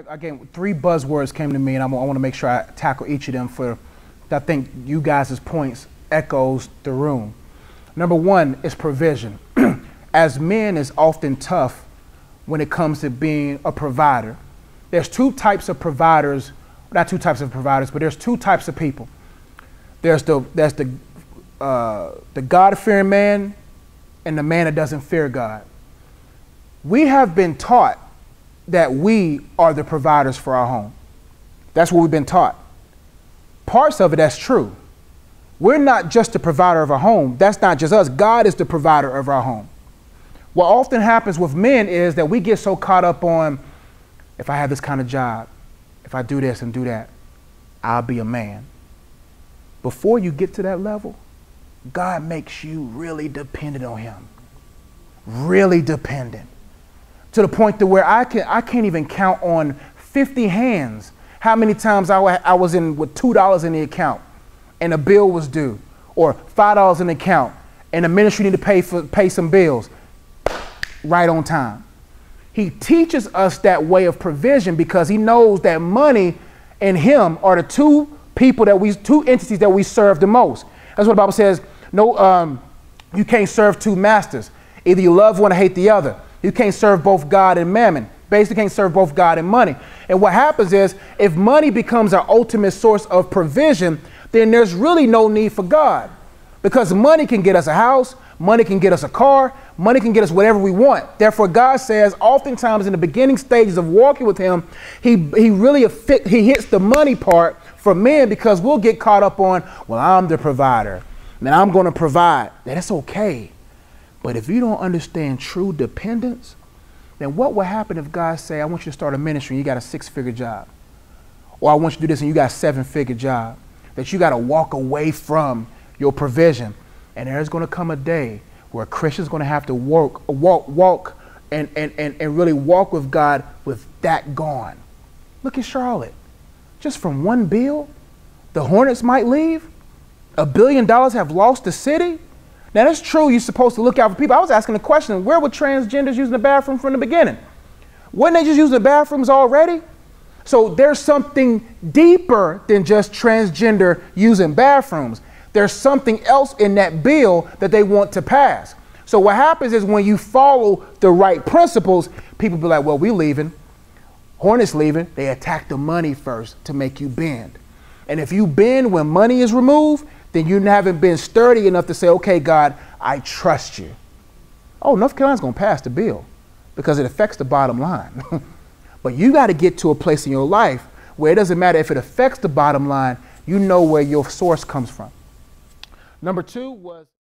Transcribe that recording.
Again, three buzzwords came to me, and I want to make sure I tackle each of them I think you guys' points echoes the room. Number one is provision. As men, it's often tough when it comes to being a provider. There's two types of providers, not two types of providers, but there's two types of people. There's the God-fearing man and the man that doesn't fear God. We have been taught that we are the providers for our home. That's what we've been taught. Parts of it, that's true. We're not just the provider of our home. That's not just us. God is the provider of our home. What often happens with men is that we get so caught up on, if I have this kind of job, if I do this and do that, I'll be a man. Before you get to that level, God makes you really dependent on him. Really dependent. To the point to where I can't even count on 50 hands how many times I was in with $2 in the account and a bill was due, or $5 in the account and the ministry need to pay some bills right on time. He teaches us that way of provision because he knows that money and him are the two entities that we serve the most. That's what the Bible says. No, you can't serve two masters. Either you love one or hate the other. You can't serve both God and mammon. Basically, can't serve both God and money. And what happens is, if money becomes our ultimate source of provision, then there's really no need for God. Because money can get us a house, money can get us a car, money can get us whatever we want. Therefore, God says, oftentimes in the beginning stages of walking with him, he hits the money part for men, because we'll get caught up on, well, I'm the provider, and I'm going to provide. That's okay. But if you don't understand true dependence, then what will happen if God say, I want you to start a ministry and you got a 6-figure job? Or I want you to do this and you got a 7-figure job, that you got to walk away from your provision. And there's going to come a day where a Christian's going to have to walk and really walk with God with that gone. Look at Charlotte. Just from one bill, the Hornets might leave. $1 billion have lost the city. Now, that's true. You're supposed to look out for people. I was asking the question, where were transgenders using the bathroom from the beginning? Weren't they just using the bathrooms already? So there's something deeper than just transgender using bathrooms. There's something else in that bill that they want to pass. So what happens is, when you follow the right principles, people be like, well, we leaving. Hornets leaving. They attack the money first to make you bend. And if you bend when money is removed, then you haven't been sturdy enough to say, okay, God, I trust you. Oh, North Carolina's going to pass the bill because it affects the bottom line. But you got to get to a place in your life where it doesn't matter if it affects the bottom line, you know where your source comes from. Number two was